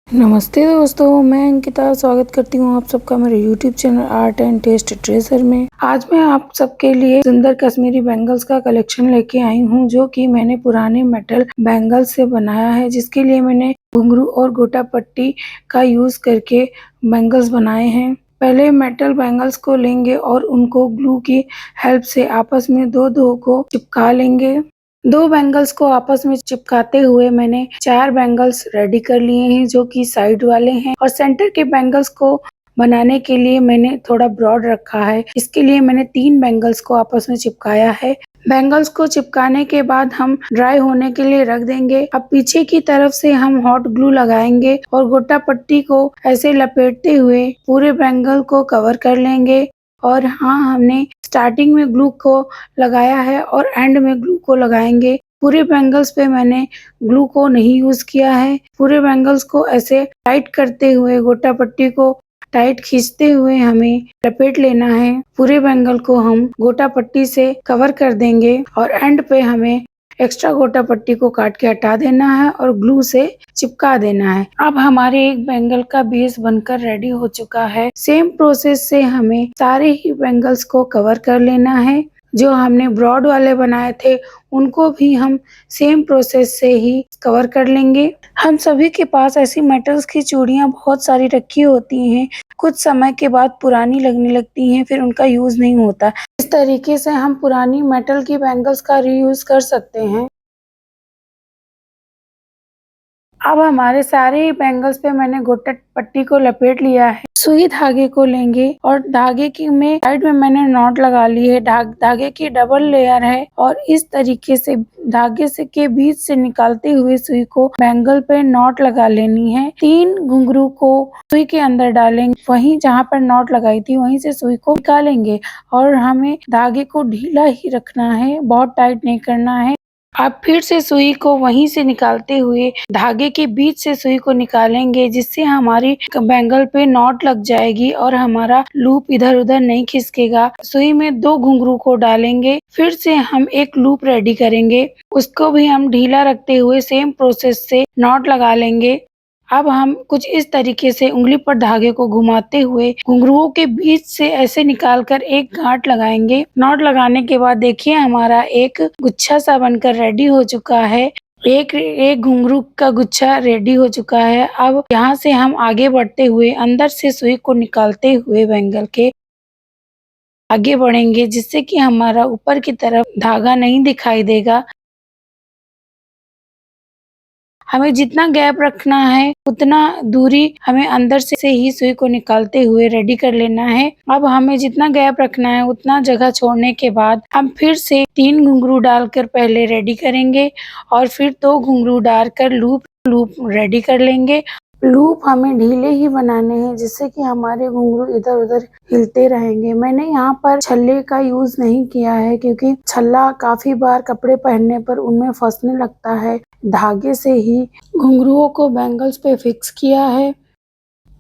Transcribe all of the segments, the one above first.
नमस्ते दोस्तों, मैं अंकिता स्वागत करती हूँ आप सबका मेरे YouTube channel Art and Taste Treasure में। आज मैं आप सबके लिए सुंदर कश्मीरी बैंगल्स का कलेक्शन लेके आई हूँ, जो कि मैंने पुराने मेटल बैंगल्स से बनाया है, जिसके लिए मैंने घुंघरू और गोटा पट्टी का यूज करके बैंगल्स बनाए हैं। पहले मेटल बैंगल्स को लेंगे और उनको ग्लू की हेल्प से आपस में दो को चिपका लेंगे। दो बैंगल्स को आपस में चिपकाते हुए मैंने 4 बैंगल्स रेडी कर लिए हैं, जो कि साइड वाले हैं, और सेंटर के बैंगल्स को बनाने के लिए मैंने थोड़ा ब्रॉड रखा है। इसके लिए मैंने 3 बैंगल्स को आपस में चिपकाया है। बैंगल्स को चिपकाने के बाद हम ड्राई होने के लिए रख देंगे। अब पीछे की तरफ से हम हॉट ग्लू लगाएंगे और गोटा पट्टी को ऐसे लपेटते हुए पूरे बैंगल को कवर कर लेंगे। और हाँ, हमने स्टार्टिंग में ग्लू को लगाया है और एंड में ग्लू को लगाएंगे। पूरे बैंगल्स पे मैंने ग्लू को नहीं यूज किया है। पूरे बैंगल्स को ऐसे टाइट करते हुए गोटा पट्टी को टाइट खींचते हुए हमें लपेट लेना है। पूरे बैंगल को हम गोटा पट्टी से कवर कर देंगे और एंड पे हमें एक्स्ट्रा गोटा पट्टी को काट के हटा देना है और ग्लू से चिपका देना है। अब हमारे एक बैंगल का बेस बनकर रेडी हो चुका है। सेम प्रोसेस से हमें सारे ही बैंगल्स को कवर कर लेना है। जो हमने ब्रॉड वाले बनाए थे उनको भी हम सेम प्रोसेस से ही कवर कर लेंगे। हम सभी के पास ऐसी मेटल्स की चूड़ियां बहुत सारी रखी होती हैं, कुछ समय के बाद पुरानी लगने लगती हैं, फिर उनका यूज नहीं होता। इस तरीके से हम पुरानी मेटल की बैंगल्स का रीयूज कर सकते हैं। अब हमारे सारे ही बैंगल्स पे मैंने गोटा पट्टी को लपेट लिया है। सुई धागे को लेंगे और धागे की में साइड में मैंने नॉट लगा ली है। धागे की डबल लेयर है और इस तरीके से धागे से के बीच से निकालते हुए सुई को बैंगल पे नॉट लगा लेनी है। 3 घुंघरू को सुई के अंदर डालेंगे, वहीं जहाँ पर नॉट लगाई थी वहीं से सुई को निकालेंगे और हमें धागे को ढीला ही रखना है, बहुत टाइट नहीं करना है। आप फिर से सुई को वहीं से निकालते हुए धागे के बीच से सुई को निकालेंगे, जिससे हमारी बैंगल पे नॉट लग जाएगी और हमारा लूप इधर उधर नहीं खिसकेगा। सुई में 2 घुंघरू को डालेंगे, फिर से हम एक लूप रेडी करेंगे, उसको भी हम ढीला रखते हुए सेम प्रोसेस से नॉट लगा लेंगे। अब हम कुछ इस तरीके से उंगली पर धागे को घुमाते हुए घुंघरुओं के बीच से ऐसे निकालकर एक गांठ लगाएंगे। नॉट लगाने के बाद देखिए हमारा एक गुच्छा सा बनकर रेडी हो चुका है। एक घुंघरू का गुच्छा रेडी हो चुका है। अब यहाँ से हम आगे बढ़ते हुए अंदर से सुई को निकालते हुए बैंगल के आगे बढ़ेंगे, जिससे कि हमारा ऊपर की तरफ धागा नहीं दिखाई देगा। हमें जितना गैप रखना है उतना दूरी हमें अंदर से ही सुई को निकालते हुए रेडी कर लेना है। अब हमें जितना गैप रखना है उतना जगह छोड़ने के बाद हम फिर से 3 घुंघरू डालकर पहले रेडी करेंगे और फिर 2 घुंघरू डालकर लूप रेडी कर लेंगे। लूप हमें ढीले ही बनाने हैं, जिससे कि हमारे घुंघरू इधर उधर हिलते रहेंगे। मैंने यहाँ पर छल्ले का यूज नहीं किया है, क्योंकि छल्ला काफी बार कपड़े पहनने पर उनमें फंसने लगता है। धागे से ही घुंघरुओं को बैंगल्स पे फिक्स किया है।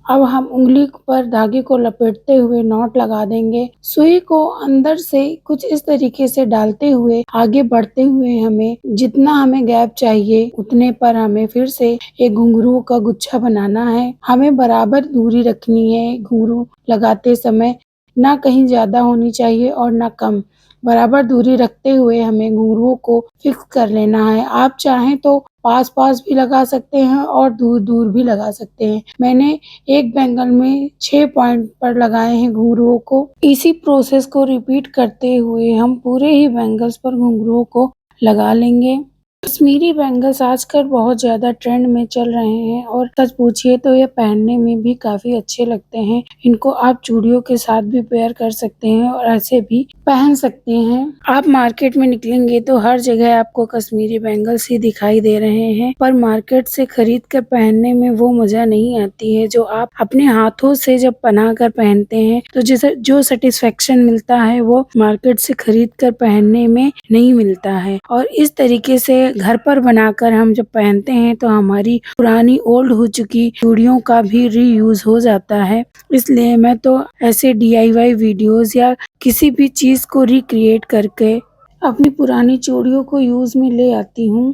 अब हम उंगली पर धागे को लपेटते हुए नॉट लगा देंगे। सुई को अंदर से कुछ इस तरीके से डालते हुए आगे बढ़ते हुए हमें जितना हमें गैप चाहिए उतने पर हमें फिर से एक घुंघरू का गुच्छा बनाना है। हमें बराबर दूरी रखनी है घुंघरू लगाते समय, ना कहीं ज्यादा होनी चाहिए और ना कम। बराबर दूरी रखते हुए हमें घुंघरुओं को फिक्स कर लेना है। आप चाहें तो पास पास भी लगा सकते हैं और दूर दूर भी लगा सकते हैं। मैंने एक बैंगल में 6 पॉइंट पर लगाए हैं घुंघरुओं को। इसी प्रोसेस को रिपीट करते हुए हम पूरे ही बैंगल्स पर घुंघरुओं को लगा लेंगे। कश्मीरी बैंगल्स आजकल बहुत ज्यादा ट्रेंड में चल रहे हैं और सच पूछिए तो ये पहनने में भी काफी अच्छे लगते हैं। इनको आप चूड़ियों के साथ भी पेयर कर सकते हैं और ऐसे भी पहन सकते हैं। आप मार्केट में निकलेंगे तो हर जगह आपको कश्मीरी बैंगल्स ही दिखाई दे रहे हैं, पर मार्केट से खरीद कर पहनने में वो मजा नहीं आती है जो आप अपने हाथों से जब बना कर पहनते हैं। तो जैसे जो सेटिस्फेक्शन मिलता है वो मार्केट से खरीद कर पहनने में नहीं मिलता है। और इस तरीके से घर पर बनाकर हम जब पहनते हैं तो हमारी पुरानी ओल्ड हो चुकी चूड़ियों का भी रीयूज हो जाता है। इसलिए मैं तो ऐसे DIY वीडियोस या किसी भी चीज को रिक्रिएट करके अपनी पुरानी चूड़ियों को यूज में ले आती हूँ।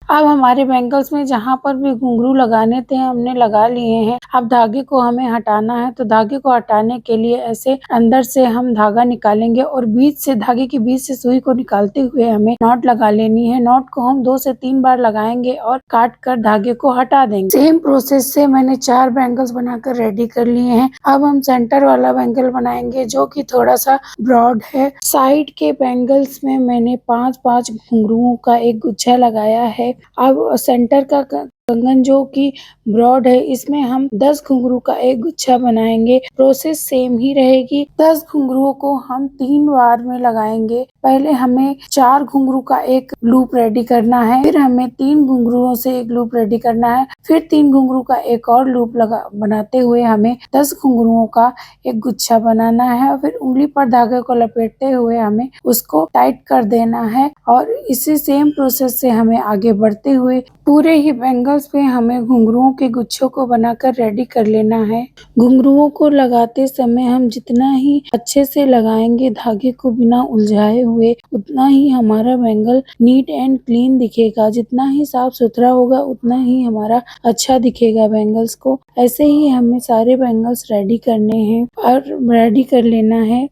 अब हमारे बैंगल्स में जहाँ पर भी घुंघरू लगाने थे हमने लगा लिए हैं। अब धागे को हमें हटाना है, तो धागे को हटाने के लिए ऐसे अंदर से हम धागा निकालेंगे और बीच से धागे के बीच से सुई को निकालते हुए हमें नॉट लगा लेनी है। नॉट को हम 2 से 3 बार लगाएंगे और काट कर धागे को हटा देंगे। सेम प्रोसेस से मैंने 4 बैंगल्स बनाकर रेडी कर लिए हैं। अब हम सेंटर वाला बैंगल बनाएंगे जो कि थोड़ा सा ब्रॉड है। साइड के बैंगल्स में मैंने 5-5 घुंघरुओं का एक गुच्छा लगाया है। अब सेंटर का कंगन जो कि ब्रॉड है, इसमें हम 10 घुंघरू का एक गुच्छा बनाएंगे। प्रोसेस सेम ही रहेगी। 10 घुंघरुओं को हम 3 बार में लगाएंगे। पहले हमें 4 घुंघरू का एक लूप रेडी करना है, फिर हमें 3 घुंघरुओं से एक लूप रेडी करना है, फिर 3 घुंघरू का एक और लूप बनाते हुए हमें 10 घुंघरुओं का एक गुच्छा बनाना है और फिर उंगली पर धागे को लपेटते हुए हमें उसको टाइट कर देना है। और इसी सेम प्रोसेस से हमें आगे बढ़ते हुए पूरे ही बैंगल्स पे हमें घुंघरुओं के गुच्छों को बनाकर रेडी कर लेना है। घुंघरुओं को लगाते समय हम जितना ही अच्छे से लगाएंगे धागे को बिना उलझाए हुए, उतना ही हमारा बैंगल नीट एंड क्लीन दिखेगा। जितना ही साफ सुथरा होगा उतना ही हमारा अच्छा दिखेगा बैंगल्स को। ऐसे ही हमें सारे बैंगल्स रेडी करने हैं और रेडी कर लेना है।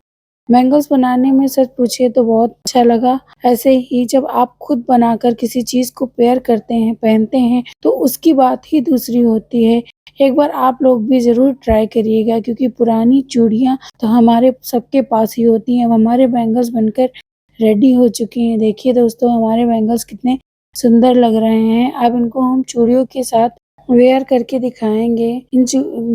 बैंगल्स बनाने में सच पूछिए तो बहुत अच्छा लगा। ऐसे ही जब आप खुद बनाकर किसी चीज़ को पेयर करते हैं, पहनते हैं, तो उसकी बात ही दूसरी होती है। एक बार आप लोग भी ज़रूर ट्राई करिएगा, क्योंकि पुरानी चूड़ियाँ तो हमारे सबके पास ही होती हैं। अब हमारे बैंगल्स बनकर रेडी हो चुके हैं। देखिए दोस्तों, हमारे बैंगल्स कितने सुंदर लग रहे हैं। अब इनको हम चूड़ियों के साथ वेयर करके दिखाएंगे। इन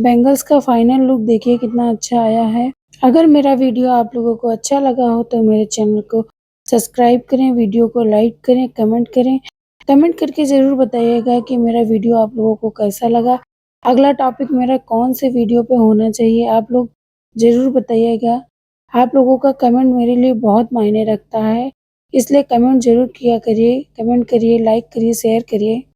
बैंगल्स का फाइनल लुक देखिए कितना अच्छा आया है। अगर मेरा वीडियो आप लोगों को अच्छा लगा हो तो मेरे चैनल को सब्सक्राइब करें, वीडियो को लाइक करें, कमेंट करें। कमेंट करके ज़रूर बताइएगा कि मेरा वीडियो आप लोगों को कैसा लगा। अगला टॉपिक मेरा कौन से वीडियो पे होना चाहिए, आप लोग ज़रूर बताइएगा। आप लोगों का कमेंट मेरे लिए बहुत मायने रखता है, इसलिए कमेंट ज़रूर किया करिए। कमेंट करिए, लाइक करिए, शेयर करिए।